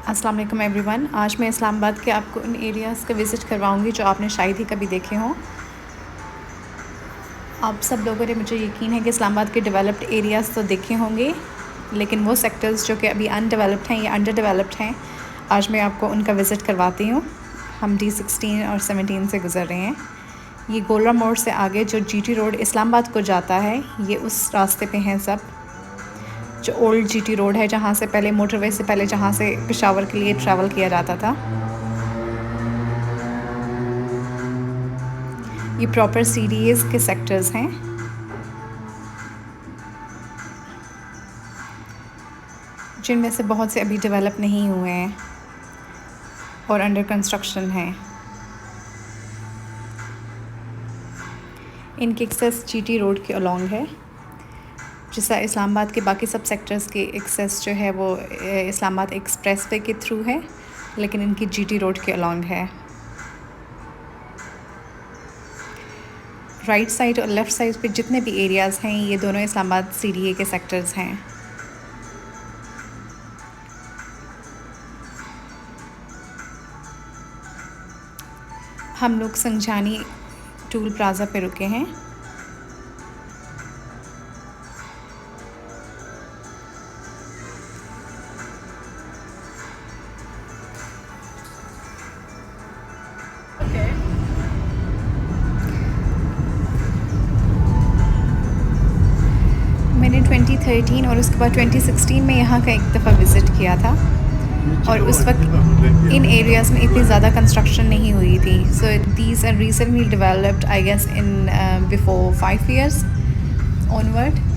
अस्सलाम वालेकुम एवरीवन। आज मैं इस्लामाबाद के आपको उन एरियाज़ का विज़िट करवाऊंगी जो आपने शायद ही कभी देखे हों। आप सब लोगों ने, मुझे यकीन है कि इस्लामाबाद के डेवलप्ड एरियाज़ तो देखे होंगे, लेकिन वो सेक्टर्स जो कि अभी अनडेवलप्ड हैं या अंडर डेवलप्ड हैं, आज मैं आपको उनका विज़िट करवाती हूँ। हम D16 और 17 से गुज़र रहे हैं। ये गोलरा मोड़ से आगे जो GT रोड इस्लामाबाद को जाता है, ये उस रास्ते पे हैं सब। जो ओल्ड GT रोड है, जहाँ से पहले मोटरवे से पहले जहाँ से पेशावर के लिए ट्रैवल किया जाता था। ये प्रॉपर CDAs के सेक्टर्स हैं। जिनमें से बहुत से अभी डेवलप नहीं हुए हैं और अंडर कंस्ट्रक्शन हैं। इनकी एक्सेस GT रोड के अलोंग है। जैसा इस्लामाबाद के बाकी सब सेक्टर्स के एक्सेस जो है वो इस्लामाबाद एक्सप्रेसवे के थ्रू है, लेकिन इनकी GT रोड के अलोंग है। राइट साइड और लेफ़्ट साइड पे जितने भी एरियाज़ हैं, ये दोनों इस्लामाबाद CDA के सेक्टर्स हैं। हम लोग संजानी टूल प्लाज़ा पे रुके हैं। मैंने 2013 और उसके बाद 2016 में यहाँ का एक दफ़ा विज़िट किया था, और उस वक्त इन एरियाज़ में इतनी ज़्यादा कंस्ट्रक्शन नहीं हुई थी। So these are recently developed, I guess in before 5 years onward.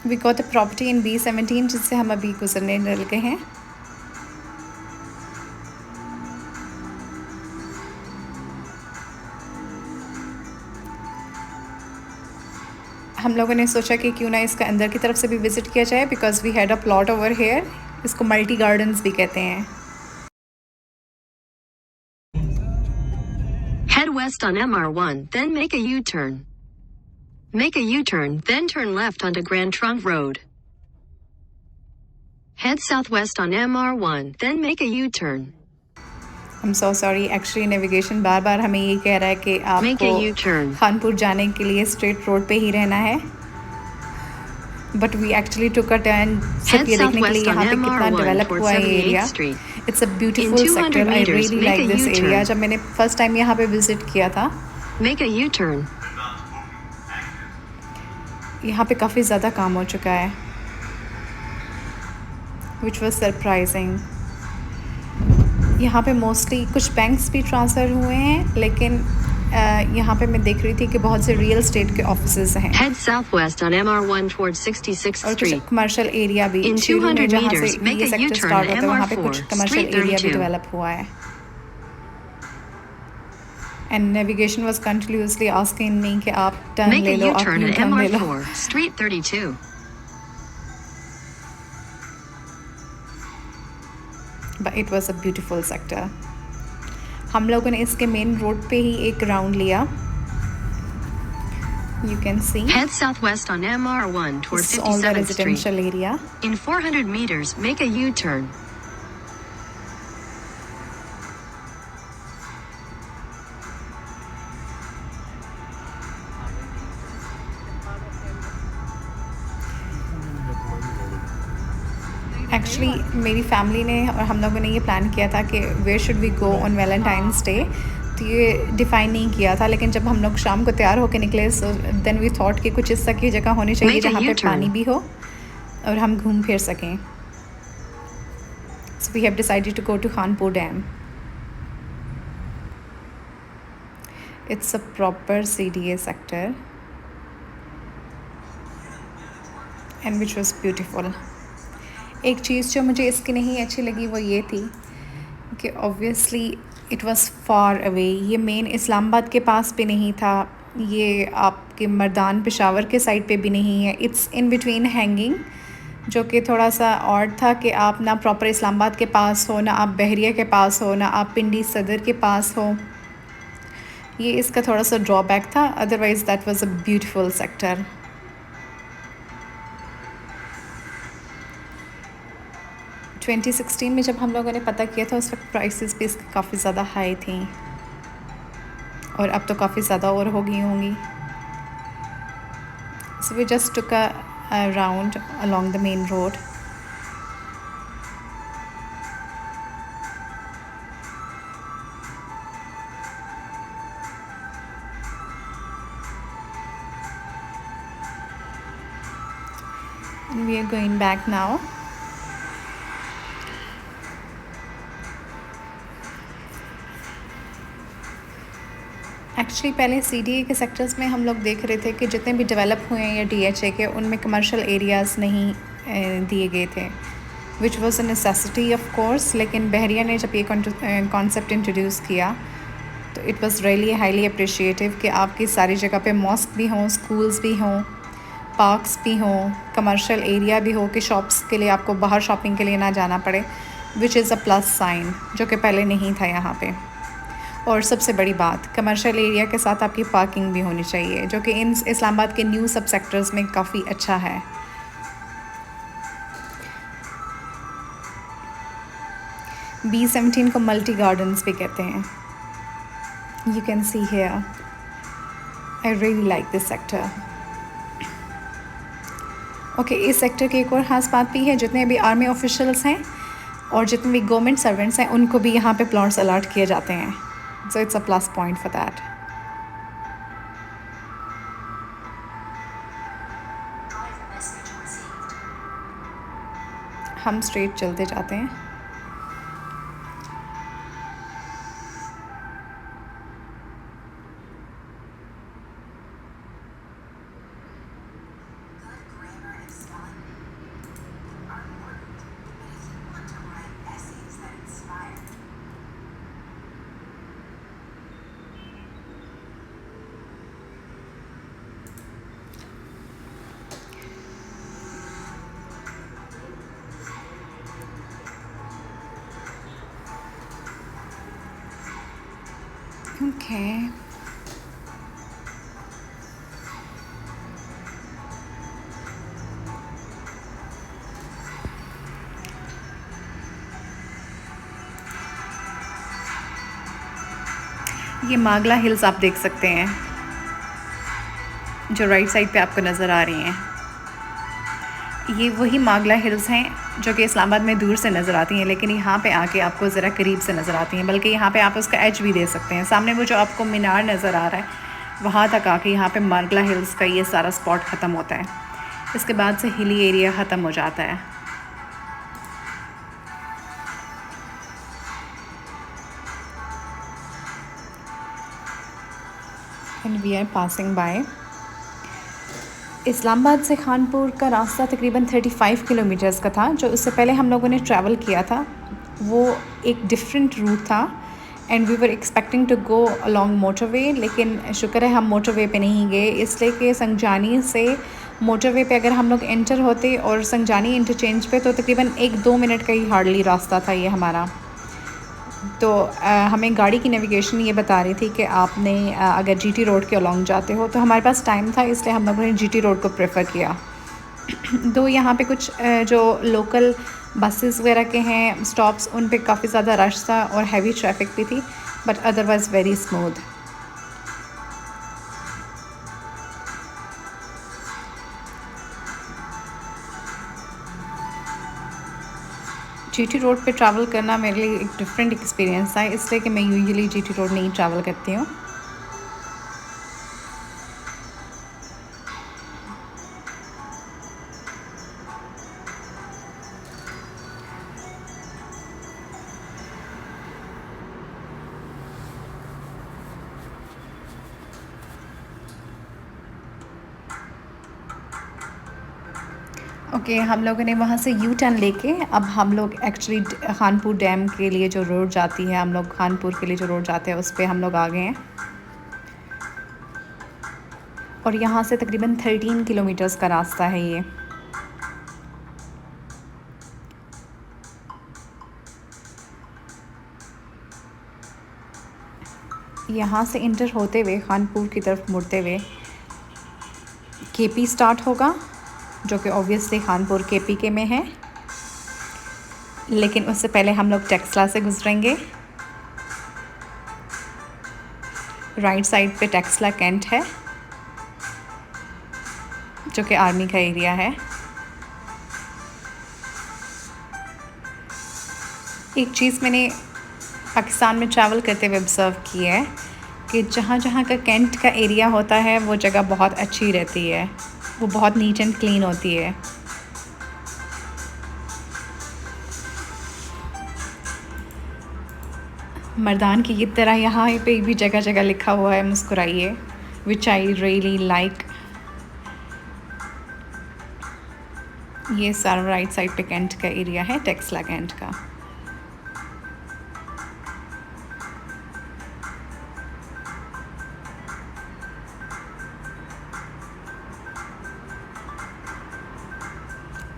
We got a property in B17 जिससे हम अभी गुजरने लगे हैं। हम लोगों ने सोचा कि क्यों ना इसका अंदर की तरफ से भी विज़िट किया जाए, because we had a plot over here. इसको मल्टी गार्डन्स भी कहते हैं। Head west on MR1, then make a U-turn. Make a U-turn, then turn left onto Grand Trunk Road. Head southwest on MR1, then make a U-turn. I'm so sorry, actually navigation बार बार हमें ये कह रहा है कि Make a आपको U-turn. Khanpur जाने के लिए स्ट्रेट रोड पे ही रहना है, but we actually took a turn सिर्फ ये देखने के लिए यहाँ पे कितना डेवलप हुआ है ये area. It's a beautiful sector. I really like this area. जब मैंने फर्स्ट टाइम यहाँ पे विजिट किया था, Make a U-turn. यहाँ पे काफ़ी ज़्यादा काम हो चुका है, विच वॉज सरप्राइजिंग। यहाँ पे मोस्टली कुछ बैंक्स भी ट्रांसफ़र हुए हैं, लेकिन यहाँ पे मैं देख रही थी कि बहुत से रियल एस्टेट के ऑफिसेज हैं। Head southwest on MR1 towards 66th और कुछ Street. कमर्शियल एरिया भी। In शुरू में 200 जहाँ से meters, make ये a सेक्टर U-turn स्टार्ट होता है, वहाँ पे MR4, कुछ कमर्शियल Street एरिया भी 32. डेवलप हुआ है। And navigation was continuously asking me कि आप टर्न Make ले a लो, आप U-turn यू at टर्न ले लो। MR4, Street 32. But it was a beautiful sector. हम लोगों ने इसके मेन रोड पे ही एक राउंड लिया। You can see Head southwest on MR1 towards this is all the 57th Street. residential area. In 400 meters, make a U-turn. Actually मेरी family ने और हम लोगों ने ये प्लान किया था कि where should we go on Valentine's day, तो ये डिफ़ाइन नहीं किया था। लेकिन जब हम लोग शाम को तैयार होकर निकले, सो देन वी थॉट कि कुछ इस तरह की जगह होनी चाहिए Make a जहाँ पे U-turn. पानी भी हो और हम घूम फिर सकें। So we have decided to go to Khanpur dam. It's a proper CDA sector and which was beautiful. एक चीज़ जो मुझे इसकी नहीं अच्छी लगी वो ये थी कि obviously it was far away. ये मेन इस्लामाबाद के पास भी नहीं था, ये आपके मर्दान पेशावर के साइड पे भी नहीं है। इट्स इन बिटवीन हैंगिंग, जो कि थोड़ा सा ऑड था कि आप ना प्रॉपर इस्लामाबाद के पास हो, ना आप बहरिया के पास हो, ना आप पिंडी सदर के पास हो। ये इसका थोड़ा सा ड्रॉबैक था, otherwise that was a beautiful sector. Twenty 16 में जब हम लोगों ने पता किया था उस वक्त प्राइसेस भी इसकी काफ़ी ज़्यादा हाई थी, और अब तो काफ़ी ज़्यादा और हो गई होंगी। So we just took a round along the main road. And we are going back now. Actually पहले CDA के सेक्टर्स में हम लोग देख रहे थे कि जितने भी डेवलप हुए हैं या DHA के, उनमें कमर्शियल एरियाज़ नहीं दिए गए थे, which was a necessity of course. लेकिन बहरिया ने जब ये कॉन्सेप्ट इंट्रोड्यूस किया तो it was really highly appreciative कि आपकी सारी जगह पे मॉस्क भी हों, स्कूल्स भी हों, पार्क्स भी हों, कमर्शियल एरिया भी हो कि शॉप्स के लिए आपको बाहर शॉपिंग के लिए ना जाना पड़े, विच इज़ अ प्लस साइन, जो कि पहले नहीं था यहाँ पे। और सबसे बड़ी बात, कमर्शियल एरिया के साथ आपकी पार्किंग भी होनी चाहिए, जो कि इन इस्लामाबाद के न्यू सब सेक्टर्स में काफ़ी अच्छा है। B17 को मल्टी गार्डन्स भी कहते हैं। You can see here, I really like this sector. Okay, इस सेक्टर की एक और ख़ास बात भी है, जितने भी आर्मी ऑफिशियल्स हैं और जितने भी गवर्नमेंट सर्वेंट्स हैं, उनको भी यहाँ पे प्लॉट्स अलॉट किए जाते हैं। So it's a plus point for that. हम स्ट्रेट चलते जाते हैं। Okay. ये मागला हिल्स आप देख सकते हैं, जो राइट साइड पे आपको नज़र आ रही हैं। ये वही मागला हिल्स हैं जो कि इस्लामाबाद में दूर से नज़र आती हैं, लेकिन यहाँ पे आके आपको ज़रा करीब से नज़र आती हैं। बल्कि यहाँ पे आप उसका एज भी दे सकते हैं। सामने वो जो आपको मीनार नज़र आ रहा है, वहाँ तक आके यहाँ पे मागला हिल्स का ये सारा स्पॉट ख़त्म होता है। इसके बाद से हिली एरिया ख़त्म हो जाता है। And we are passing by. Islamabad से खानपुर का रास्ता तकरीबन 35 किलोमीटर्स का था। जो उससे पहले हम लोगों ने ट्रैवल किया था वो एक डिफरेंट रूट था, and we were expecting to go along motorway, लेकिन शुक्र है हम मोटरवे पे नहीं गए, इसलिए कि संजानी से मोटरवे पे अगर हम लोग एंटर होते और संजानी इंटरचेंज पे, तो तकरीबन 1-2 मिनट का ही हार्डली रास्ता था ये हमारा। तो हमें गाड़ी की नेविगेशन ये बता रही थी कि आपने अगर GT रोड के अलॉन्ग जाते हो, तो हमारे पास टाइम था, इसलिए हम लोगों ने GT रोड को प्रेफर किया। तो यहाँ पे कुछ जो लोकल बसेस वगैरह के हैं स्टॉप्स, उन पे काफ़ी ज़्यादा रश था और हैवी ट्रैफिक भी थी, but otherwise very smooth. GT road पे ट्रैवल करना मेरे लिए एक डिफरेंट एक्सपीरियंस था, इसलिए कि मैं यूजुअली GT रोड नहीं ट्रैवल करती हूँ। ओके, हम लोगों ने वहाँ से यू टर्न लेके अब हम लोग एक्चुअली खानपुर डैम के लिए जो रोड जाती है, हम लोग खानपुर के लिए जो रोड जाते हैं उस पर हम लोग आ गए हैं। और यहाँ से तकरीबन 13 किलोमीटर्स का रास्ता है ये। यहाँ से इंटर होते हुए खानपुर की तरफ मुड़ते हुए केपी स्टार्ट होगा, जो कि ऑब्वियसली खानपुर केपी के में है, लेकिन उससे पहले हम लोग टेक्सला से गुजरेंगे। राइट साइड पे टेक्सला कैंट है, जो कि आर्मी का एरिया है। एक चीज़ मैंने पाकिस्तान में ट्रैवल करते हुए ऑब्ज़र्व की है कि जहाँ जहाँ का कैंट का एरिया होता है वो जगह बहुत अच्छी रहती है, वो बहुत नीट एंड क्लीन होती है। मर्दान की तरह यहाँ पे भी जगह जगह लिखा हुआ है मुस्कुराइए, विच आई रियली लाइक। ये सारा राइट साइड पे कैंट का एरिया है, टेक्सला कैंट का।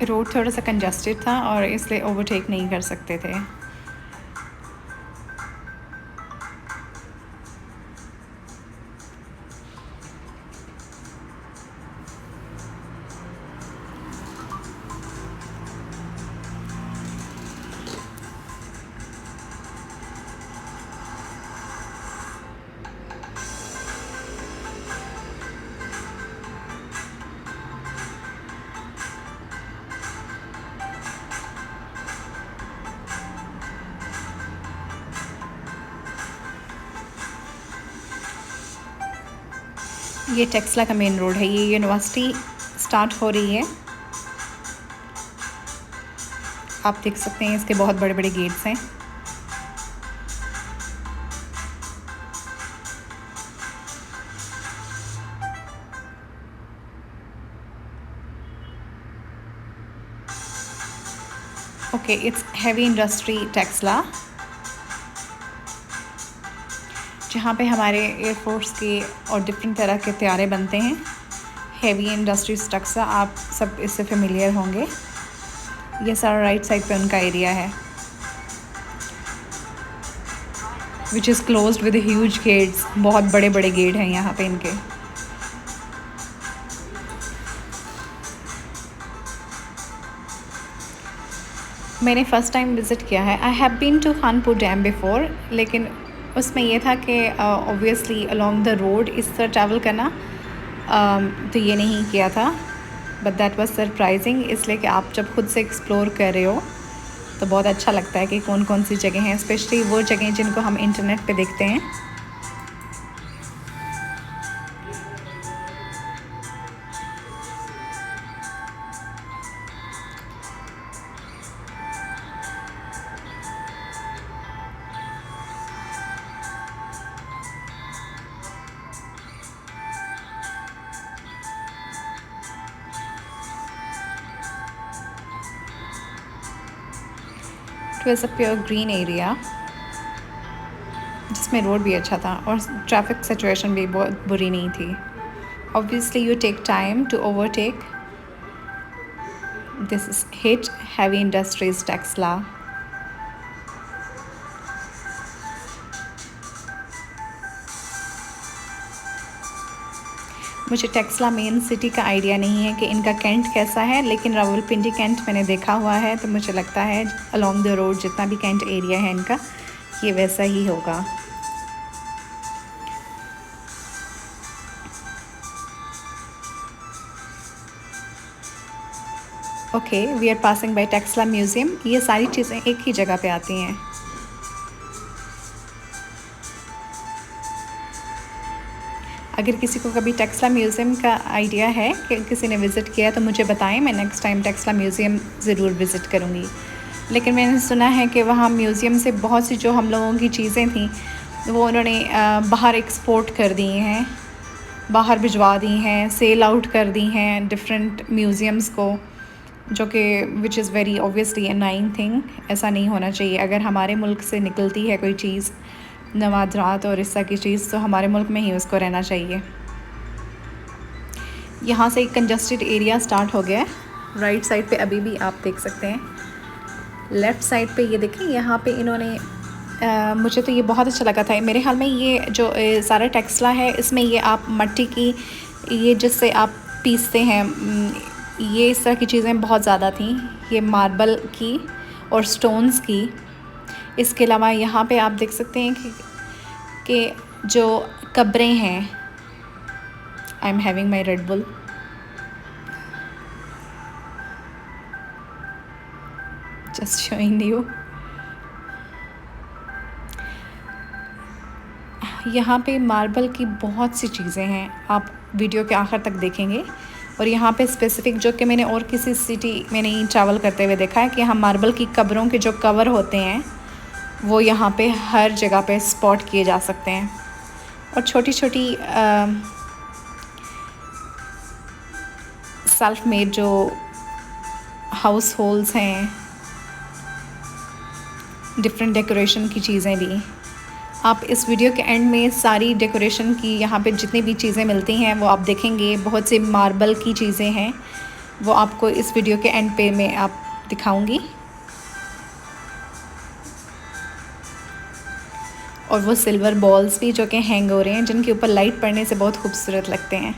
रोड थोड़ा सा कंजस्टेड था और इसलिए ओवरटेक नहीं कर सकते थे। ये टेक्सला का मेन रोड है। ये यूनिवर्सिटी स्टार्ट हो रही है, आप देख सकते हैं इसके बहुत बड़े बड़े गेट्स हैं। Okay, it's heavy industry Taxila, जहाँ पे हमारे एयरफोर्स के और डिफरेंट तरह के तैयारे बनते हैं। हैवी इंडस्ट्रीज टेक्सला, आप सब इससे फेमिलियर होंगे। ये सारा राइट साइड पे उनका एरिया है, which is closed with huge gates. बहुत बड़े बड़े गेट हैं यहाँ पे इनके। मैंने फ़र्स्ट टाइम विज़िट किया है। I have been to Khanpur dam before, लेकिन उसमें ये था कि ऑब्वियसली अलोंग द रोड इस तरह ट्रैवल करना तो ये नहीं किया था, बट दैट वाज सरप्राइजिंग, इसलिए कि आप जब खुद से एक्सप्लोर कर रहे हो तो बहुत अच्छा लगता है कि कौन कौन सी जगह हैं, स्पेशली वो जगह जिनको हम इंटरनेट पे देखते हैं। It was a pure green area, जिसमें रोड भी अच्छा था और ट्रैफिक सिचुएशन भी बहुत बुरी नहीं थी। Obviously you take time to overtake. This is HIT heavy industries Taxila. मुझे टेक्सला मेन सिटी का आइडिया नहीं है कि इनका कैंट कैसा है, लेकिन रावलपिंडी कैंट मैंने देखा हुआ है, तो मुझे लगता है अलोंग द रोड जितना भी कैंट एरिया है इनका, ये वैसा ही होगा। Okay, we are passing by Taxila museum. ये सारी चीज़ें एक ही जगह पे आती हैं। अगर किसी को कभी टेक्सला म्यूज़ियम का आइडिया है कि किसी ने विज़िट किया तो मुझे बताएं, मैं नेक्स्ट टाइम टेक्सला म्यूज़ियम ज़रूर विज़िट करूँगी। लेकिन मैंने सुना है कि वहाँ म्यूज़ियम से बहुत सी जो हम लोगों की चीज़ें थी वो उन्होंने बाहर एक्सपोर्ट कर दी हैं, बाहर भिजवा दी हैं, सेल आउट कर दी हैं डिफरेंट म्यूज़ियम्स को, जो कि which is very obviously a nine thing. ऐसा नहीं होना चाहिए। अगर हमारे मुल्क से निकलती है कोई चीज़, नवादरात और इस तरह की चीज़, तो हमारे मुल्क में ही उसको रहना चाहिए। यहाँ से एक कंजस्टेड एरिया स्टार्ट हो गया है। राइट साइड पे अभी भी आप देख सकते हैं। लेफ़्ट साइड पे ये देखें, यहाँ पे इन्होंने मुझे तो ये बहुत अच्छा लगा था। मेरे ख्याल में ये जो ज़ारा टेक्सला है, इसमें ये आप मट्टी की, ये जिससे आप पीसते हैं, ये इस तरह की चीज़ें बहुत ज़्यादा थी। ये मार्बल की और स्टोन्स की। इसके अलावा यहाँ पे आप देख सकते हैं कि जो कब्रें हैं, I am having my red bull, just showing you. यहाँ पे मार्बल की बहुत सी चीज़ें हैं, आप वीडियो के आखिर तक देखेंगे। और यहाँ पे स्पेसिफ़िक, जो कि मैंने और किसी सिटी में नहीं ट्रैवल करते हुए देखा है, कि यहाँ मार्बल की कब्रों के जो कवर होते हैं वो यहाँ पे हर जगह पे स्पॉट किए जा सकते हैं। और छोटी छोटी सेल्फ मेड जो हाउस होल्ड्स हैं, डिफरेंट डेकोरेशन की चीज़ें भी। आप इस वीडियो के एंड में सारी डेकोरेशन की यहाँ पे जितनी भी चीज़ें मिलती हैं वो आप देखेंगे। बहुत सी मार्बल की चीज़ें हैं, वो आपको इस वीडियो के एंड पे मैं आप दिखाऊंगी। और वो सिल्वर बॉल्स भी जो कि हैंग हो रहे हैं, जिनके ऊपर लाइट पड़ने से बहुत खूबसूरत लगते हैं।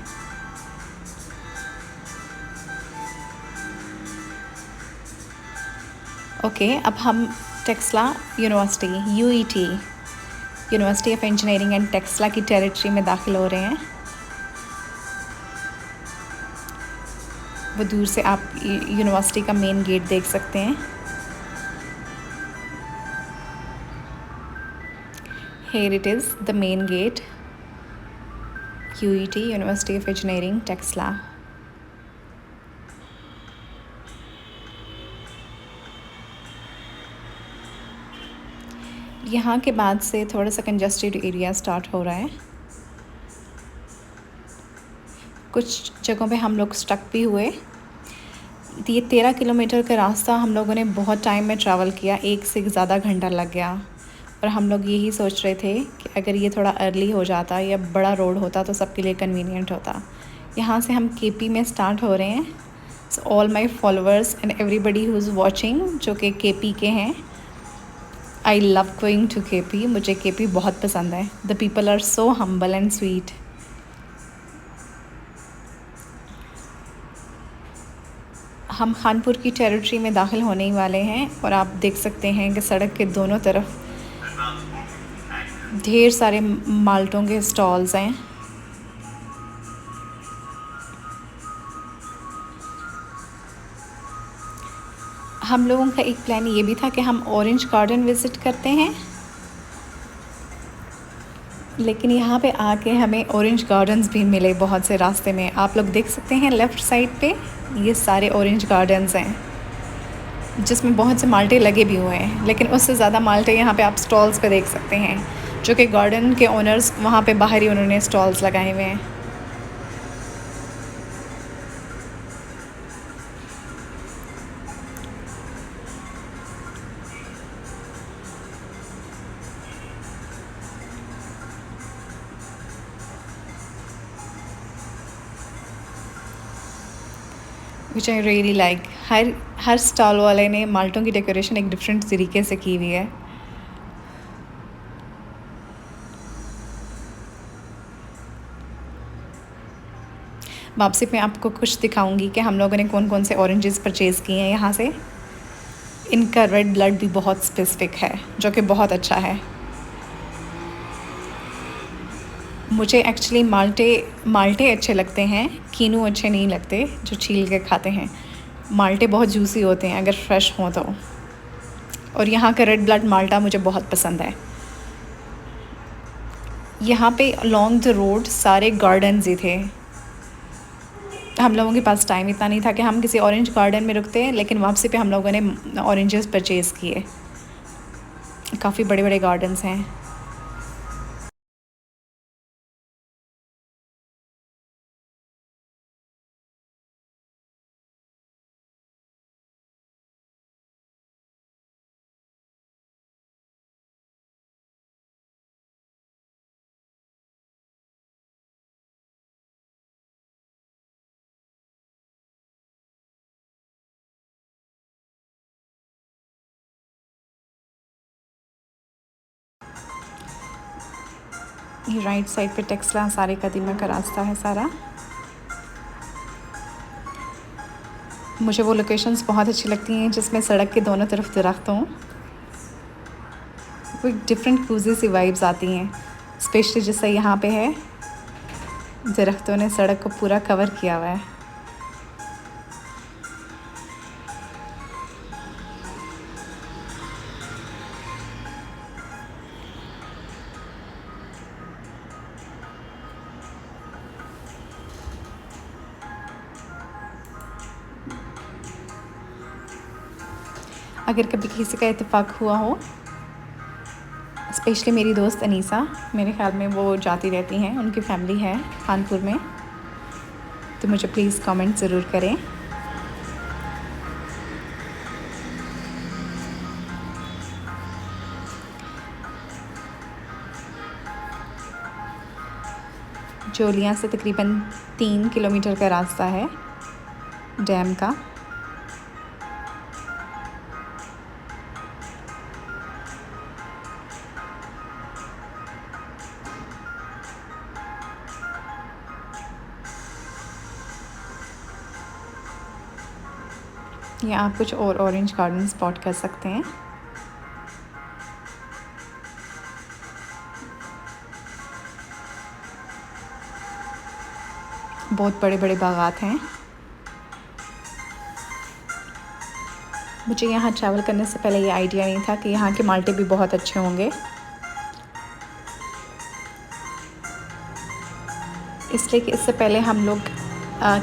ओके, अब हम Taxila university, UET, university of engineering and Taxila की टेरिटरी में दाखिल हो रहे हैं। वो दूर से आप यूनिवर्सिटी का मेन गेट देख सकते हैं। Here it is, the main gate, UET, University of Engineering, Texla. यहाँ के बाद से थोड़ा सा कंजस्टेड एरिया स्टार्ट हो रहा है। कुछ जगहों पे हम लोग स्टक भी हुए। ये 13 किलोमीटर का रास्ता हम लोगों ने बहुत टाइम में ट्रैवल किया, 1 से ज़्यादा घंटा लग गया। और हम लोग यही सोच रहे थे कि अगर ये थोड़ा अर्ली हो जाता या बड़ा रोड होता तो सबके लिए कन्वीनियंट होता। यहाँ से हम केपी में स्टार्ट हो रहे हैं। So all my followers and everybody who is watching जो कि केपी के हैं, I love going to KP. मुझे केपी बहुत पसंद है। The people are so humble and sweet. हम खानपुर की टेरिटरी में दाखिल होने ही वाले हैं। और आप देख सकते हैं कि सड़क के दोनों तरफ ढेर सारे माल्टों के स्टॉल्स हैं। हम लोगों का एक प्लान ये भी था कि हम ऑरेंज गार्डन विज़िट करते हैं, लेकिन यहाँ पे आके हमें ऑरेंज गार्डन्स भी मिले बहुत से रास्ते में। आप लोग देख सकते हैं लेफ़्ट साइड पे ये सारे ऑरेंज गार्डन्स हैं, जिसमें बहुत से माल्टे लगे भी हुए हैं। लेकिन उससे ज़्यादा माल्टे यहाँ पे आप स्टॉल्स पे देख सकते हैं, जो कि गार्डन के ओनर्स वहाँ पे बाहर ही उन्होंने स्टॉल्स लगाए हुए हैं। Which I really like. हर स्टॉल वाले ने माल्टों की डेकोरेशन एक डिफरेंट तरीके से की हुई है। वापसी में आपको कुछ दिखाऊंगी कि हम लोगों ने कौन कौन से ऑरेंजेस परचेज़ किए हैं यहाँ से। इनका रेड ब्लड भी बहुत स्पेसिफिक है, जो कि बहुत अच्छा है। मुझे एक्चुअली माल्टे अच्छे लगते हैं, कीनू अच्छे नहीं लगते जो छील के खाते हैं। माल्टे बहुत जूसी होते हैं अगर फ्रेश हों तो। और यहाँ का रेड ब्लड माल्टा मुझे बहुत पसंद है। यहाँ पे अलॉन्ग द रोड सारे गार्डन्स ही थे। हम लोगों के पास टाइम इतना नहीं था कि हम किसी ऑरेंज गार्डन में रुकते, लेकिन वापसी पे हम लोगों ने ऑरेंजेस परचेज़ किए। काफ़ी बड़े बड़े गार्डन्स हैं। ये राइट साइड पे टेक्सला सारे कदीमा का रास्ता है सारा। मुझे वो लोकेशंस बहुत अच्छी लगती हैं जिसमें सड़क के दोनों तरफ दरख्त हों। वो एक डिफरेंट कूजी सी वाइब्स आती हैं, स्पेशली जैसा यहाँ पे है, दरख्तों ने सड़क को पूरा कवर किया हुआ है। अगर कभी किसी का इत्तेफाक हुआ हो, स्पेशली मेरी दोस्त अनीसा, मेरे ख्याल में वो जाती रहती हैं, उनकी फैमिली है खानपुर में, तो मुझे प्लीज़ कमेंट ज़रूर करें। जोलियाँ से तकरीबन 3 किलोमीटर का रास्ता है डैम का। या आप कुछ और ऑरेंज गार्डन स्पॉट कर सकते हैं। बहुत बड़े बड़े बागात हैं। मुझे यहाँ ट्रैवल करने से पहले ये आइडिया नहीं था कि यहाँ के माल्टे भी बहुत अच्छे होंगे, इसलिए कि इससे पहले हम लोग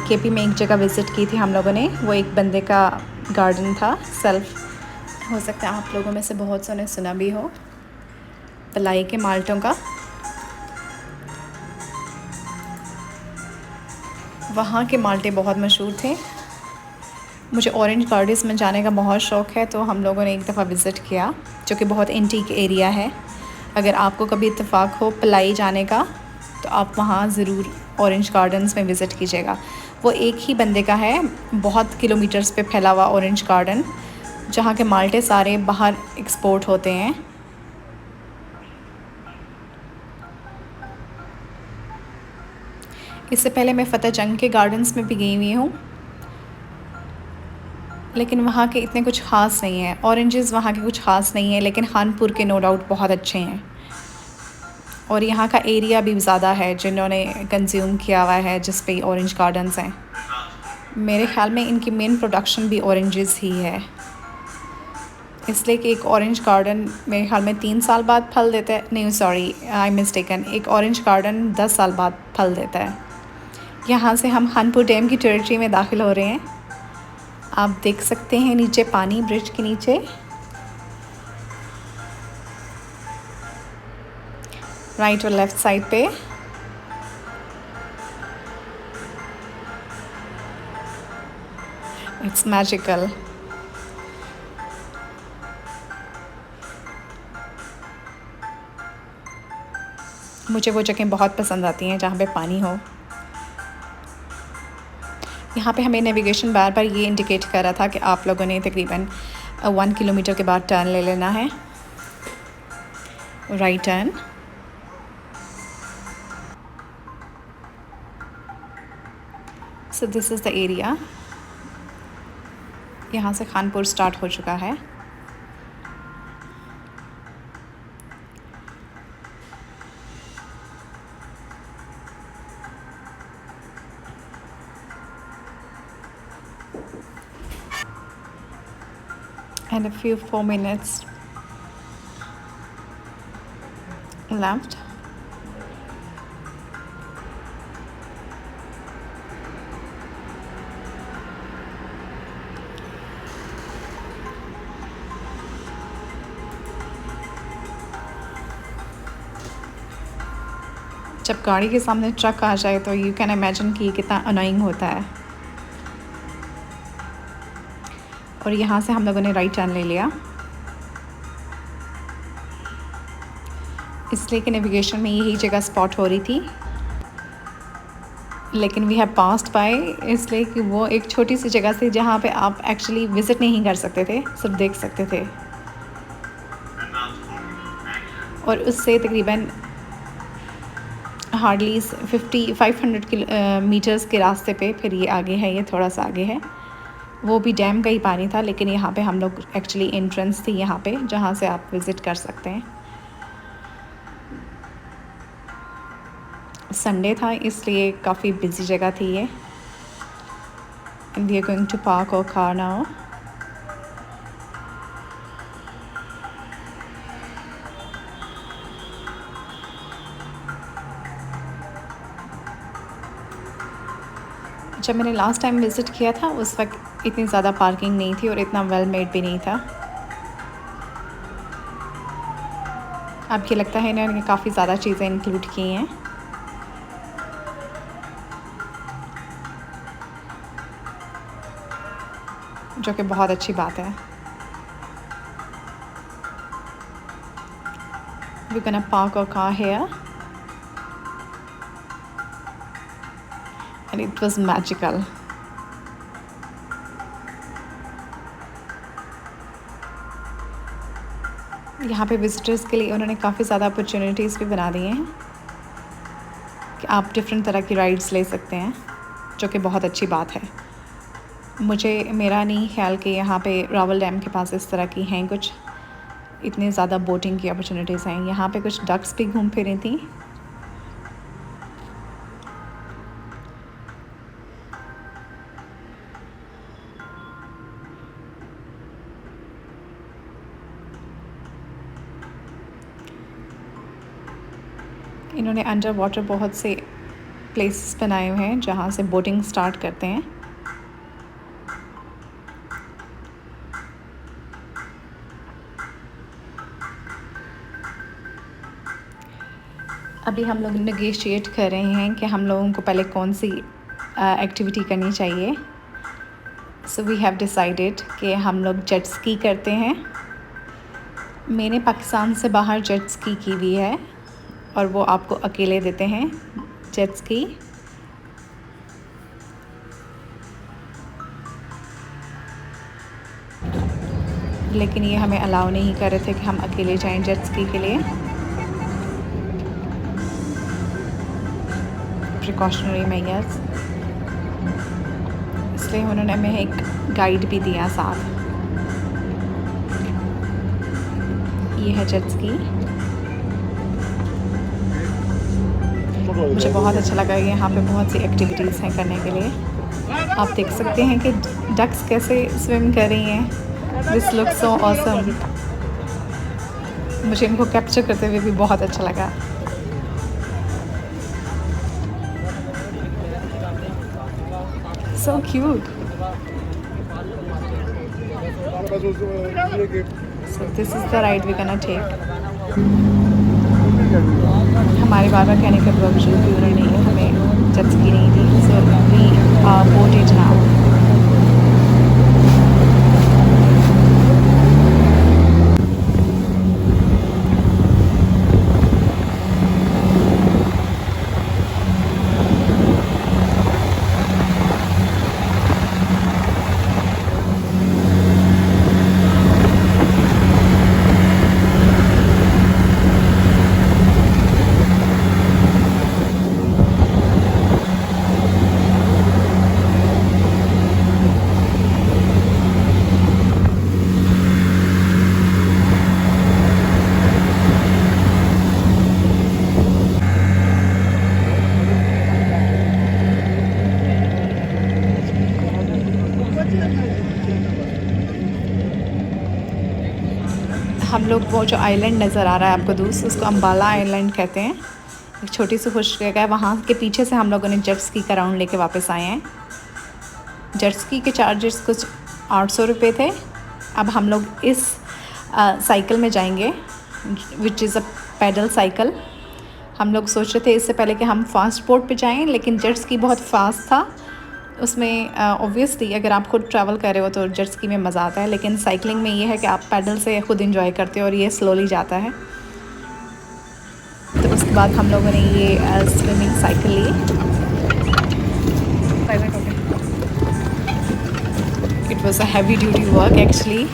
केपी में एक जगह विज़िट की थी हम लोगों ने। वो एक बंदे का गार्डन था, सेल्फ। हो सकता है आप लोगों में से बहुत से ने सुना भी हो, पलाई के माल्टों का। वहाँ के माल्टे बहुत मशहूर थे। मुझे ऑरेंज गार्डन्स में जाने का बहुत शौक़ है, तो हम लोगों ने एक दफ़ा विज़िट किया, जो कि बहुत एंटीक एरिया है। अगर आपको कभी इत्तेफाक हो पलाई जाने का, तो आप वहाँ ज़रूर ऑरेंज गार्डन्स में विज़िट कीजिएगा। वो एक ही बंदे का है, बहुत किलोमीटर्स पे फैला हुआ ऑरेंज गार्डन, जहाँ के माल्टे सारे बाहर एक्सपोर्ट होते हैं। इससे पहले मैं फतेह जंग के गार्डन्स में भी गई हुई हूँ, लेकिन वहाँ के इतने कुछ ख़ास नहीं है। ऑरेंजेस वहाँ के कुछ ख़ास नहीं है, लेकिन खानपुर के नो डाउट बहुत अच्छे हैं। और यहाँ का एरिया भी ज़्यादा है जिन्होंने कंज्यूम किया हुआ है, जिस पे ऑरेंज गार्डन्स हैं। मेरे ख्याल में इनकी मेन प्रोडक्शन भी ऑरेंजेस ही है, इसलिए कि एक ऑरेंज गार्डन मेरे ख्याल में 3 साल बाद फल देता है। नहीं सॉरी, आई मिस्टेकन, एक ऑरेंज गार्डन 10 साल बाद फल देता है। यहाँ से हम खानपुर डैम की टेरिटरी में दाखिल हो रहे हैं। आप देख सकते हैं नीचे पानी, ब्रिज के नीचे। राइट और लेफ़्ट साइड पे इट्स मैजिकल। मुझे वो जगह बहुत पसंद आती हैं जहाँ पे पानी हो। यहाँ पे हमें नेविगेशन बार बार ये इंडिकेट कर रहा था कि आप लोगों ने तकरीबन 1 किलोमीटर के बाद टर्न ले लेना है, right turn. So this is the area. यहाँ से खानपुर स्टार्ट हो चुका है। And a few 4 minutes left. जब गाड़ी के सामने ट्रक आ जाए तो यू कैन इमेजिन कि कितना अनोइंग होता है। और यहाँ से हम लोगों ने राइट टर्न ले लिया, इसलिए कि नेविगेशन में यही जगह स्पॉट हो रही थी, लेकिन वी हैव पास्ड बाय, इसलिए कि वो एक छोटी सी जगह थी जहाँ पे आप एक्चुअली विज़िट नहीं कर सकते थे, सिर्फ देख सकते थे। और उससे तकरीबन हार्डली 500 मीटर्स के रास्ते पे फिर ये आगे है, ये थोड़ा सा आगे है। वो भी डैम का ही पानी था, लेकिन यहाँ पे हम लोग एक्चुअली एंट्रेंस थी यहाँ पे, जहाँ से आप विज़िट कर सकते हैं। संडे था इसलिए काफ़ी बिजी जगह थी ये। And we are going to park our car now. जब मैंने लास्ट टाइम विज़िट किया था उस वक्त इतनी ज़्यादा पार्किंग नहीं थी और इतना वेल मेड भी नहीं था। अब ये लगता है इन्होंने काफ़ी ज़्यादा चीज़ें इंक्लूड की हैं। जो कि बहुत अच्छी बात है। We're gonna park our car here. And it was magical. यहाँ पे विजिटर्स के लिए उन्होंने काफ़ी ज़्यादा अपॉर्चुनिटीज़ भी बना दी हैं कि आप डिफरेंट तरह की राइड्स ले सकते हैं, जो कि बहुत अच्छी बात है। मेरा नहीं ख्याल कि यहाँ पे रावल डैम के पास इस तरह की हैं कुछ इतनी ज़्यादा बोटिंग की अपॉर्चुनिटीज़ हैं। यहाँ पे कुछ डक्स भी घूम फिर रही थी। इन्होंने अंडर वाटर बहुत से प्लेसेस बनाए हुए हैं जहाँ से बोटिंग स्टार्ट करते हैं। अभी हम लोग नेगोशिएट कर रहे हैं कि हम लोगों को पहले कौन सी एक्टिविटी करनी चाहिए। सो वी हैव डिसाइडेड कि हम लोग जेट स्की करते हैं। मैंने पाकिस्तान से बाहर जेट स्की की हुई है और वो आपको अकेले देते हैं जेट स्की। लेकिन ये हमें अलाउ नहीं कर रहे थे कि हम अकेले जाएं जेट स्की के लिए, प्रिकॉशनरी मेजर्स। इसलिए उन्होंने हमें एक गाइड भी दिया साथ। ये है जेट स्की। मुझे बहुत अच्छा लगा। यहाँ पे बहुत सी एक्टिविटीज़ हैं करने के लिए। आप देख सकते हैं कि डक्स कैसे स्विम कर रही हैं। This look so awesome. मुझे इनको कैप्चर करते हुए भी बहुत अच्छा लगा। So cute. So this is the ride we're gonna take. हमारे बाबा कहने के बावजूद भी उन्होंने हमें जेट स्की नहीं दी। So we boated now. हम लोग वो जो आइलैंड नज़र आ रहा है आपको दूर, उसको अम्बाला आइलैंड कहते हैं। एक छोटी सी खुश जगह है, वहाँ के पीछे से हम लोगों ने जेट स्की का राउंड लेके वापस आए हैं। जेट स्की के चार्जेस कुछ 800 रुपये थे। अब हम लोग इस साइकिल में जाएंगे, which is a pedal cycle. हम लोग सोच रहे थे इससे पहले कि हम फास्ट बोट पे जाएं, लेकिन जेट स्की बहुत फास्ट था। उसमें ऑब्वियसली अगर आप खुद ट्रैवल कर रहे हो तो जेट स्की में मज़ा आता है, लेकिन साइकिलिंग में ये है कि आप पैडल से खुद इंजॉय करते हो और ये स्लोली जाता है। तो उसके बाद हम लोगों ने ये स्विमिंग साइकिल ली। It was a heavy duty work actually,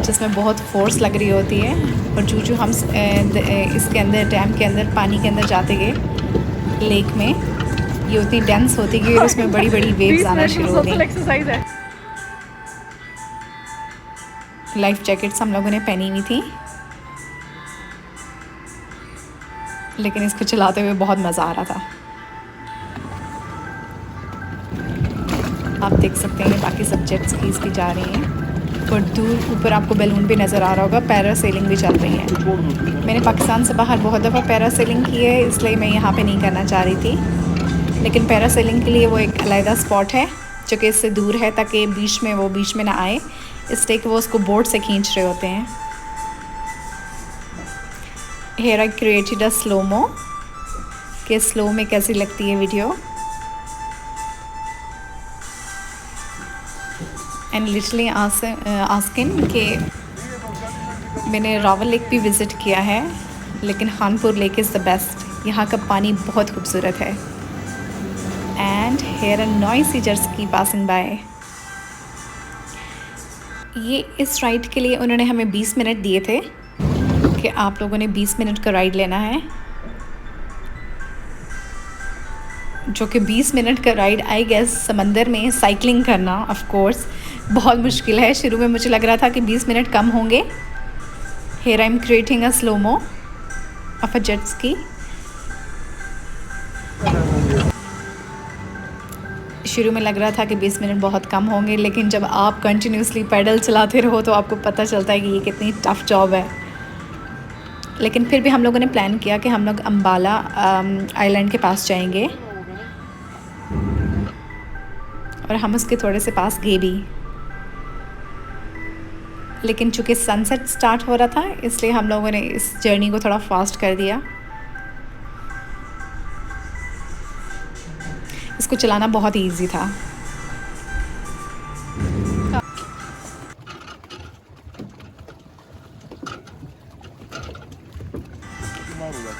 जिसमें बहुत फोर्स लग रही होती है। और जो हम इसके अंदर, डैम के अंदर, पानी के अंदर जाते गए, लेक में ये उतनी डेंस होती कि उसमें बड़ी बड़ी वेव्स आना शुरू हो गई। एक्सरसाइज है। लाइफ जैकेट्स हम लोगों ने पहनी हुई थी, लेकिन इसको चलाते हुए बहुत मज़ा आ रहा था। आप देख सकते हैं बाकी सब जेट स्कीज भी जा रही हैं और दूर ऊपर आपको बैलून भी नज़र आ रहा होगा। पैरासेलिंग भी चल रही है। मैंने पाकिस्तान से बाहर बहुत दफ़ा पैरासेलिंग की है, इसलिए मैं यहाँ पे नहीं करना चाह रही थी, लेकिन पैरासेलिंग के लिए वो एक अलहदा स्पॉट है जो कि इससे दूर है, ताकि बीच में ना आए, इसलिए कि वो उसको बोर्ड से खींच रहे होते हैं। Here I created a slomo कि स्लो में कैसी लगती है वीडियो, एंड लिटरली आस्किन कि मैंने रावल लेक भी विज़िट किया है, लेकिन Khanpur lake is the best. यहाँ का पानी बहुत खूबसूरत है। And here a noisy jersey passing by. ये इस राइड के लिए उन्होंने हमें 20 मिनट दिए थे कि आप लोगों ने 20 मिनट का राइड लेना है, जो कि 20 मिनट का राइड आई गेस समंदर में साइकिलिंग करना ऑफ कोर्स बहुत मुश्किल है। शुरू में मुझे लग रहा था कि 20 मिनट कम होंगे। Here I am creating a slomo of a jet ski. शुरू में लग रहा था कि 20 मिनट बहुत कम होंगे, लेकिन जब आप कंटिन्यूसली पैडल चलाते रहो तो आपको पता चलता है कि ये कितनी टफ़ जॉब है। लेकिन फिर भी हम लोगों ने प्लान किया कि हम लोग अम्बाला आइलैंड के पास जाएंगे, और हम उसके थोड़े से पास गए भी, लेकिन चूँकि सनसेट स्टार्ट हो रहा था इसलिए हम लोगों ने इस जर्नी को थोड़ा फास्ट कर दिया। इसको चलाना बहुत इजी था।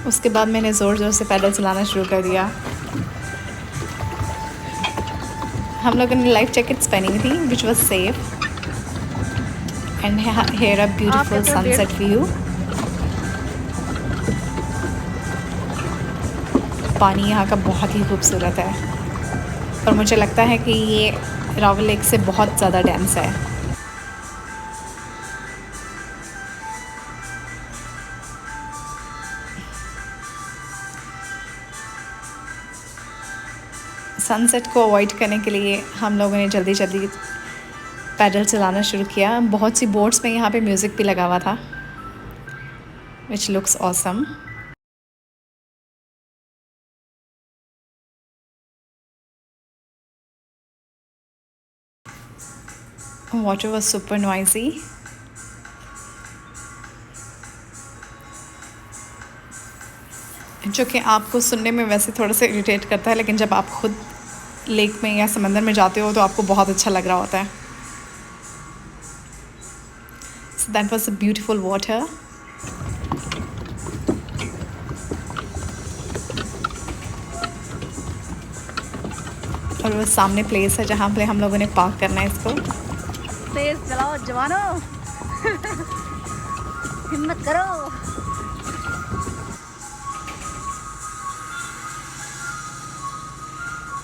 उसके बाद मैंने ज़ोर ज़ोर से पैडल चलाना शुरू कर दिया। हम लोगों ने लाइफ जैकेट्स पहनी हुई थी which was safe, and here a beautiful sunset view. पानी यहाँ का बहुत ही खूबसूरत है, और मुझे लगता है कि ये रावल लेक से बहुत ज़्यादा डेंस है। सनसेट को अवॉइड करने के लिए हम लोगों ने जल्दी जल्दी पैडल चलाना शुरू किया। बहुत सी बोट्स में यहाँ पे म्यूज़िक भी लगा हुआ था, which looks awesome. Water was super noisy. जो कि आपको सुनने में वैसे थोड़ा सा इरिटेट करता है, लेकिन जब आप खुद लेक में या समंदर में जाते हो तो आपको बहुत अच्छा लग रहा होता है। सो that was a beautiful water. और वो सामने प्लेस है जहाँ पे हम लोगों ने पार्क करना है इसको। तेज चलाओ जवानों, हिम्मत करो।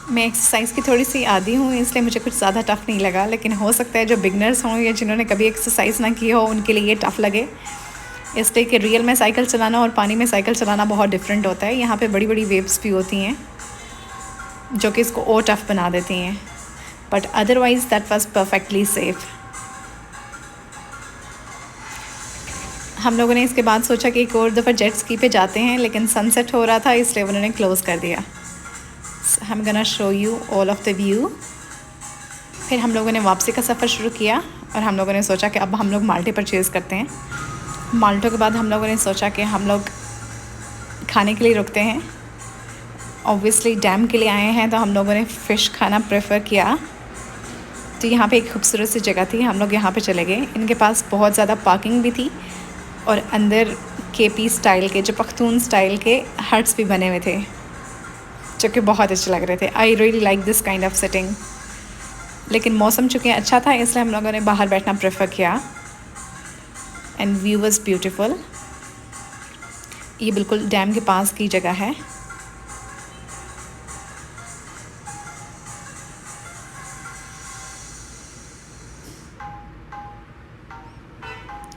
मैं एक्सरसाइज की थोड़ी सी आदी हूँ, इसलिए मुझे कुछ ज़्यादा टफ़ नहीं लगा, लेकिन हो सकता है जो बिगनर्स हों या जिन्होंने कभी एक्सरसाइज ना की हो उनके लिए ये टफ़ लगे, इसलिए कि रियल में साइकिल चलाना और पानी में साइकिल चलाना बहुत डिफरेंट होता है। यहाँ पे बड़ी बड़ी वेव्स भी होती हैं जो कि इसको और टफ़ बना देती हैं, but otherwise that was perfectly safe. हम लोगों ने इसके बाद सोचा कि एक और दफ़ा जेट स्की पे जाते हैं, लेकिन सनसेट हो रहा था इसलिए उन्होंने क्लोज़ कर दिया। I'm gonna show you all of the view। फिर हम लोगों ने वापसी का सफ़र शुरू किया और हम लोगों ने सोचा कि अब हम लोग माल्टे परचेज़ करते हैं। माल्टों के बाद हम लोगों ने सोचा कि हम लोग खाने के लिए रुकते हैं। ऑब्वियसली डैम के लिए आए हैं तो हम लोगों ने फ़िश खाना प्रेफर किया। तो यहाँ पे एक खूबसूरत सी जगह थी, हम लोग यहाँ पे चले गए। इनके पास बहुत ज़्यादा पार्किंग भी थी और अंदर केपी स्टाइल के, जो पख्तून स्टाइल के हट्स भी बने हुए थे जो कि बहुत अच्छे लग रहे थे। आई really like this kind of setting. लेकिन मौसम चूँकि अच्छा था इसलिए हम लोगों ने बाहर बैठना प्रेफर किया, एंड व्यू वाज ब्यूटीफुल। ये बिल्कुल डैम के पास की जगह है।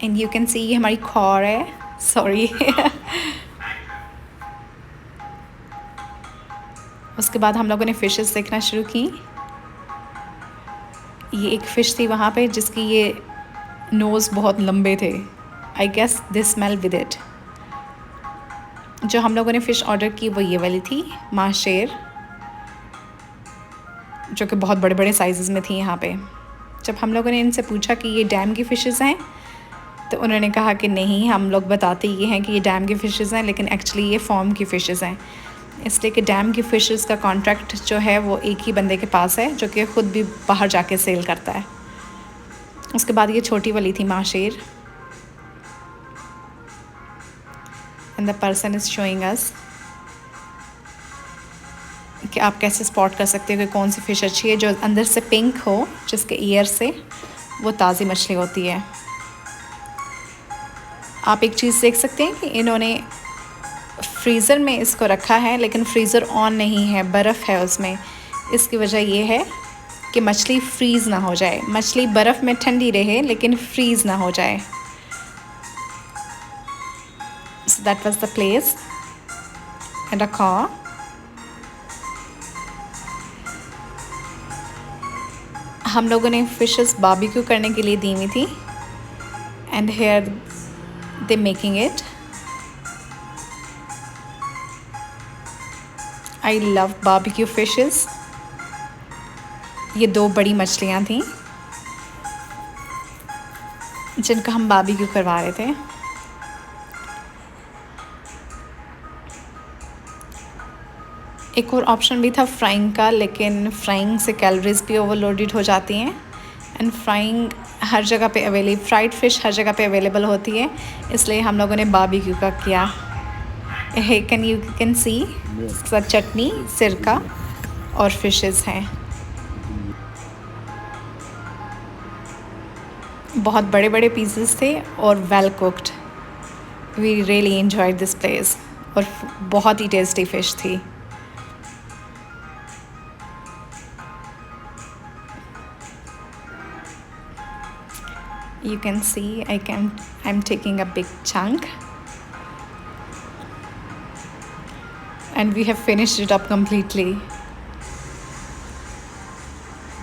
एंड यू कैन सी ये हमारी खौर है, सॉरी। उसके बाद हम लोगों ने फ़िशेस देखना शुरू की। ये एक फ़िश थी वहाँ पे जिसकी ये नोज़ बहुत लंबे थे। I guess they smell with it. जो हम लोगों ने फ़िश ऑर्डर की वो ये वाली थी, माशेर, जो कि बहुत बड़े बड़े साइज़ में थी यहाँ पे। जब हम लोगों ने इनसे पूछा कि ये डैम की फ़िशेस हैं, तो उन्होंने कहा कि नहीं, हम लोग बताते ये हैं कि ये डैम की फ़िशेस हैं, लेकिन एक्चुअली ये फार्म की फ़िशेस हैं। इसलिए कि डैम की फ़िशेस का कॉन्ट्रैक्ट जो है वो एक ही बंदे के पास है, जो कि ख़ुद भी बाहर जाके सेल करता है। उसके बाद ये छोटी वाली थी माशेर, and the person is showing us कि आप कैसे स्पॉट कर सकते हो कि कौन सी फ़िश अच्छी है। जो अंदर से पिंक हो, जिसके ईयर से, वो ताज़ी मछली होती है। आप एक चीज़ देख सकते हैं कि इन्होंने फ्रीज़र में इसको रखा है, लेकिन फ्रीज़र ऑन नहीं है, बर्फ़ है उसमें। इसकी वजह ये है कि मछली फ्रीज़ ना हो जाए। मछली बर्फ़ में ठंडी रहे लेकिन फ्रीज़ ना हो जाए। So that was the place and a car. हम लोगों ने फ़िशेस बारबेक्यू करने के लिए दी हुई थी, and here they making it. I love barbecue fishes. ये 2 बड़ी मछलियाँ थीं जिनका हम बारबेक्यू करवा रहे थे। एक और ऑप्शन भी था फ्राइंग का, लेकिन फ्राइंग से कैलोरीज भी ओवरलोडेड हो जाती हैं, एंड फ्राइंग हर जगह पे फ्राइड फ़िश हर जगह पे अवेलेबल होती है, इसलिए हम लोगों ने बारबेक्यू का किया। यू कैन सी चटनी, सिरका और फ़िशेस हैं। बहुत बड़े बड़े पीसेस थे और well cooked. We really enjoyed this place, और बहुत ही टेस्टी फ़िश थी। You can see I'm taking a big chunk, and we have finished it up completely.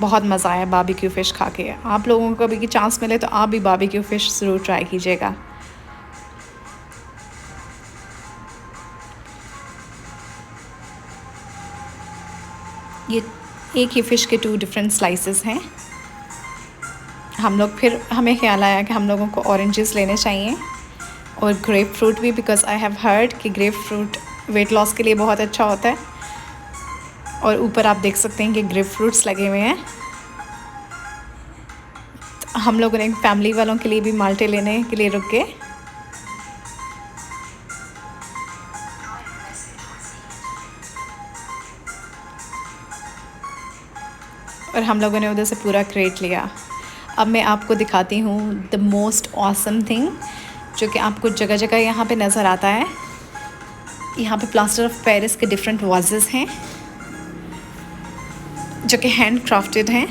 बहुत मज़ा आया बारबेक्यू फ़िश खा के। आप लोगों को कभी की चांस मिले तो आप भी बारबेक्यू फ़िश ज़रूर ट्राई कीजिएगा। ये एक ही फ़िश के 2 डिफरेंट स्लाइसेस हैं। हमें ख्याल आया कि हम लोगों को ऑरेंजेस लेने चाहिए और ग्रेप फ्रूट भी, बिकॉज़ आई हैव हर्ड कि ग्रेप फ्रूट वेट लॉस के लिए बहुत अच्छा होता है। और ऊपर आप देख सकते हैं कि ग्रेप फ्रूट्स लगे हुए हैं। तो हम लोगों ने फैमिली वालों के लिए भी माल्टे लेने के लिए रुक गए। और हम लोगों ने उधर से पूरा क्रेट लिया। अब मैं आपको दिखाती हूँ द मोस्ट ऑसम थिंग, जो कि आपको जगह जगह यहाँ पे नज़र आता है। यहाँ पे प्लास्टर ऑफ पेरिस के डिफरेंट वाजेस हैं, जो कि हैंड क्राफ्टेड हैं,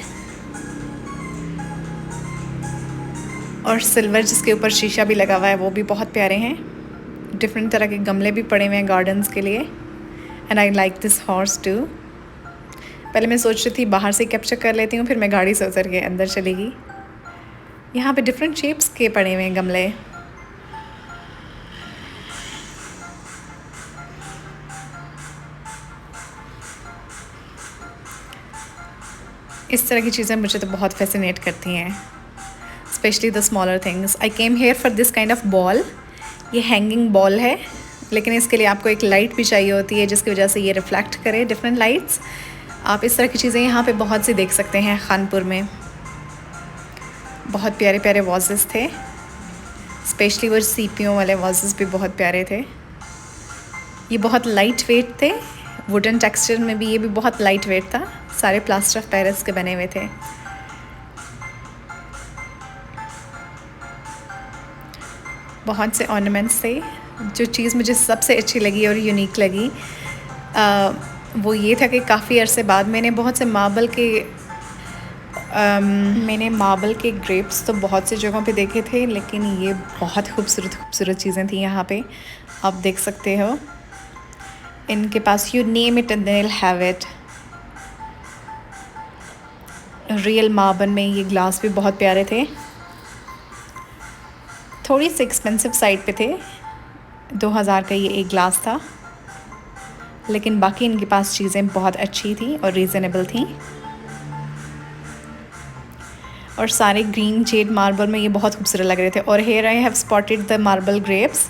और सिल्वर जिसके ऊपर शीशा भी लगा हुआ है, वो भी बहुत प्यारे हैं। डिफरेंट तरह के गमले भी पड़े हुए हैं गार्डन्स के लिए, and I like this horse too. पहले मैं सोच रही थी बाहर से कैप्चर कर लेती हूँ, फिर मैं गाड़ी से उतर के अंदर चलेगी। यहाँ पे डिफरेंट शेप्स के पड़े हुए हैं गमले। इस तरह की चीज़ें मुझे तो बहुत फैसिनेट करती हैं, specially the smaller things. I came here for this kind of ball. ये हैंगिंग बॉल है, लेकिन इसके लिए आपको एक लाइट भी चाहिए होती है, जिसकी वजह से ये रिफ्लेक्ट करे डिफरेंट लाइट्स। आप इस तरह की चीज़ें यहाँ पे बहुत सी देख सकते हैं खानपुर में। बहुत प्यारे प्यारे वाजेस थे, स्पेशली वो सीपियों वाले वाजेस भी बहुत प्यारे थे। ये बहुत लाइट वेट थे, वुडन टेक्सचर में भी ये भी बहुत लाइट वेट था। सारे प्लास्टर ऑफ पेरिस के बने हुए थे। बहुत से ऑर्नामेंट्स थे। जो चीज़ मुझे सबसे अच्छी लगी और यूनिक लगी वो ये था कि काफ़ी अरसे बाद मैंने बहुत से मार्बल के मैंने मार्बल के ग्रेप्स तो बहुत सी जगहों पे देखे थे, लेकिन ये बहुत खूबसूरत खूबसूरत चीज़ें थी यहाँ पे। आप देख सकते हो इनके पास, you name it and they will have it. Real marble में ये ग्लास भी बहुत प्यारे थे, थोड़ी सी एक्सपेंसिव साइड पे थे। 2000 का ये एक ग्लास था, लेकिन बाकी इनके पास चीज़ें बहुत अच्छी थी और रीज़नेबल थी। और सारे ग्रीन जेड मार्बल में ये बहुत खूबसूरत लग रहे थे। और here I have spotted the marble grapes.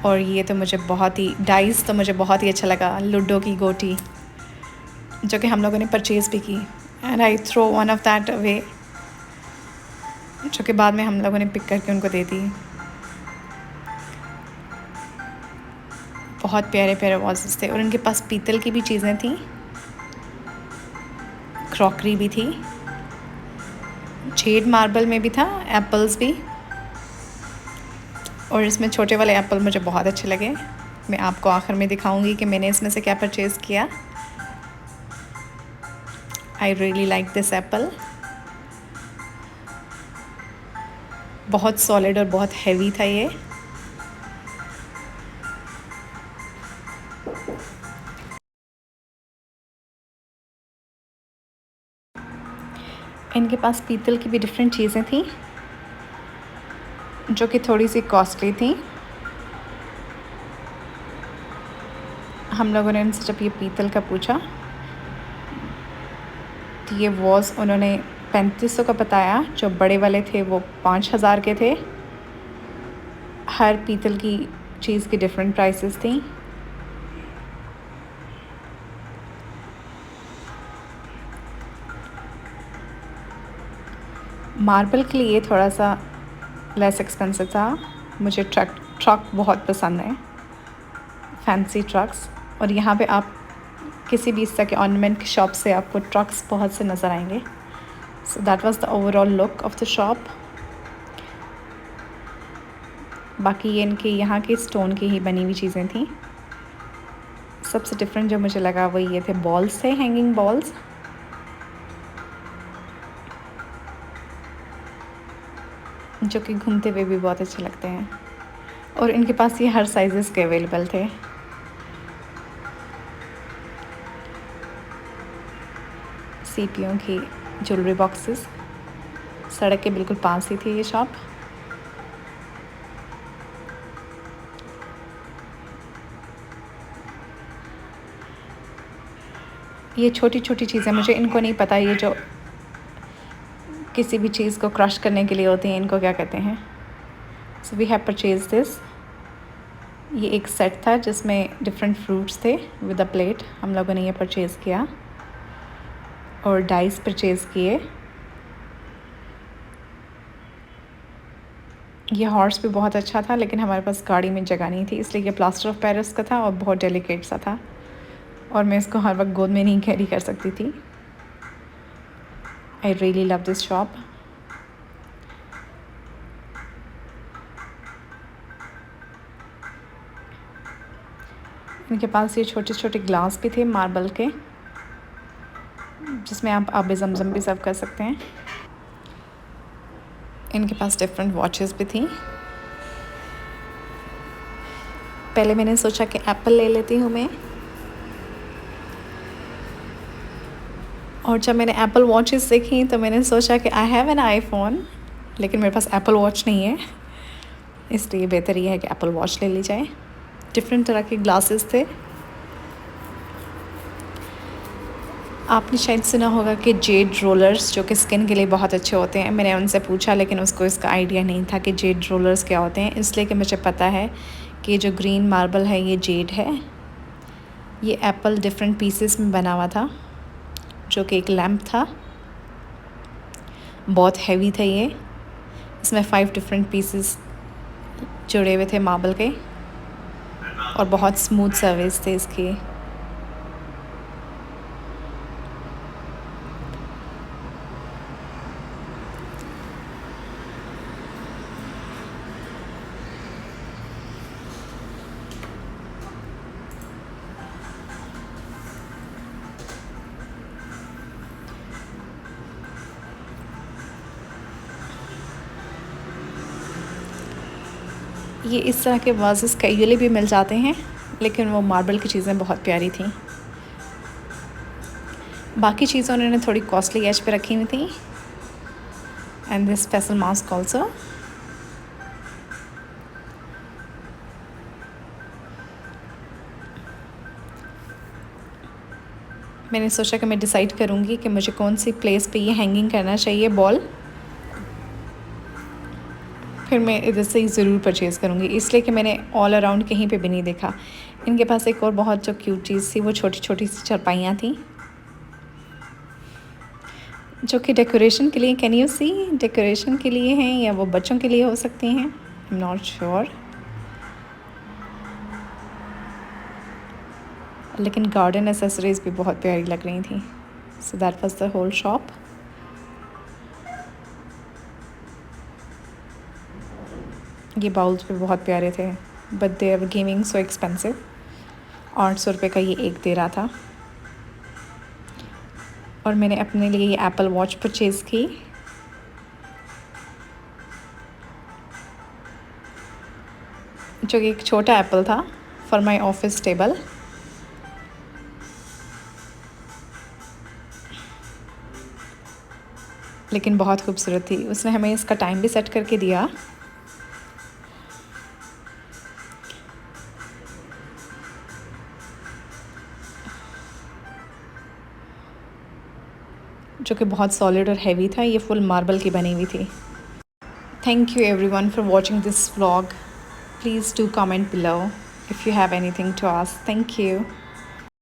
और ये तो मुझे बहुत ही, डाइस तो मुझे बहुत ही अच्छा लगा, लूडो की गोटी, जो कि हम लोगों ने परचेज़ भी की। And I throw one of that away, जो कि बाद में हम लोगों ने पिक करके उनको दे दी। बहुत प्यारे प्यारे वॉजेस थे। और इनके पास पीतल की भी चीज़ें थी, क्रॉकरी भी थी, जेड मार्बल में भी था, एप्पल्स भी। और इसमें छोटे वाले एप्पल मुझे बहुत अच्छे लगे। मैं आपको आखिर में दिखाऊंगी कि मैंने इसमें से क्या परचेज़ किया। आई रियली लाइक दिस एप्पल। बहुत सॉलिड और बहुत हैवी था ये। इनके पास पीतल की भी डिफरेंट चीज़ें थी, जो कि थोड़ी सी कॉस्टली थी। हम लोगों ने उनसे जब ये पीतल का पूछा तो ये उन्होंने 3500 का बताया। जो बड़े वाले थे वो 5000 के थे। हर पीतल की चीज़ की डिफरेंट प्राइसेस थी। मार्बल के लिए थोड़ा सा लेस एक्सपेंसिव था। मुझे ट्रक बहुत पसंद है, फैंसी ट्रक्स। और यहाँ पे आप किसी भी इस तरह के ऑर्नामेंट की शॉप से आपको ट्रक्स बहुत से नज़र आएंगे। सो that was the overall look of the shop. बाकी ये इनके यहाँ के स्टोन की ही बनी हुई चीज़ें थी। सबसे डिफरेंट जो मुझे लगा वो ये थे बॉल्स थे, हैंगिंग बॉल्स, जो कि घूमते हुए भी बहुत अच्छे लगते हैं। और इनके पास ये हर साइज़ेस के अवेलेबल थे। सीपियों की ज्वेलरी बॉक्सेस, सड़क के बिल्कुल पास ही थी ये शॉप। ये छोटी छोटी चीज़ें, मुझे इनको नहीं पता, ये जो किसी भी चीज़ को क्रश करने के लिए होती हैं, इनको क्या कहते हैं। So we have purchase this. ये एक सेट था जिसमें डिफरेंट फ्रूट्स थे विद अ प्लेट। हम लोगों ने ये परचेज़ किया और डाइस परचेज़ किए। ये हॉर्स भी बहुत अच्छा था, लेकिन हमारे पास गाड़ी में जगह नहीं थी, इसलिए ये प्लास्टर ऑफ पेरिस का था और बहुत डेलिकेट सा था और मैं इसको हर वक्त गोद में नहीं कैरी कर सकती थी। I really love this shop. इनके पास ये छोटे छोटे ग्लास भी थे मार्बल के, जिसमें आप आब ज़मज़म भी सर्व कर सकते हैं। इनके पास डिफरेंट वॉचेस भी थी। पहले मैंने सोचा कि एप्पल ले लेती हूँ मैं, और जब मैंने एप्पल वॉचेस देखी तो मैंने सोचा कि आई हैव एन आईफोन, लेकिन मेरे पास एप्पल वॉच नहीं है, इसलिए बेहतर ये है कि एप्पल वॉच ले ली जाए। डिफरेंट तरह के ग्लासेस थे। आपने शायद सुना होगा कि जेड रोलर्स, जो कि स्किन के लिए बहुत अच्छे होते हैं, मैंने उनसे पूछा लेकिन उसको इसका आइडिया नहीं था कि जेड रोलर्स क्या होते हैं, इसलिए कि मुझे पता है कि जो ग्रीन मार्बल है ये जेड है। ये एप्पल डिफरेंट पीसेस में बना हुआ था, जो कि एक लैम्प था, बहुत हैवी था ये। इसमें 5 डिफरेंट पीसेस जुड़े हुए थे मार्बल के और बहुत स्मूथ सर्विस थे इसकी। ये इस तरह के वाजेस कैजुअली भी मिल जाते हैं, लेकिन वो मार्बल की चीज़ें बहुत प्यारी थी। बाकी चीज़ें उन्होंने थोड़ी कॉस्टली एज पे रखी हुई थी। And this पेसल mask also. मैंने सोचा कि मैं डिसाइड करूँगी कि मुझे कौन सी प्लेस पे ये हैंगिंग करना चाहिए बॉल, फिर मैं इधर से ही ज़रूर परचेज़ करूँगी, इसलिए कि मैंने ऑल अराउंड कहीं पे भी नहीं देखा। इनके पास एक और बहुत जो क्यूट चीज़ थी, वो छोटी छोटी सी चारपाइयाँ थी जो कि डेकोरेशन के लिए, कैन यू सी, डेकोरेशन के लिए हैं या वो बच्चों के लिए हो सकती हैं, आई एम नॉट श्योर। लेकिन गार्डन एसेसरीज़ भी बहुत प्यारी लग रही थी। So that was the whole shop. ये बाउल्स भी बहुत प्यारे थे, but they are gaming so expensive. 800 रुपये का ये एक दे रहा था। और मैंने अपने लिए ये एप्पल वॉच परचेज़ की। जो कि एक छोटा एप्पल था फॉर माई ऑफिस टेबल। लेकिन बहुत खूबसूरत थी। उसने हमें इसका टाइम भी सेट करके दिया। जो कि बहुत सॉलिड और हैवी था। ये फुल मार्बल की बनी हुई थी। Thank you everyone for watching this vlog. Please do comment below if you have anything to ask. Thank you.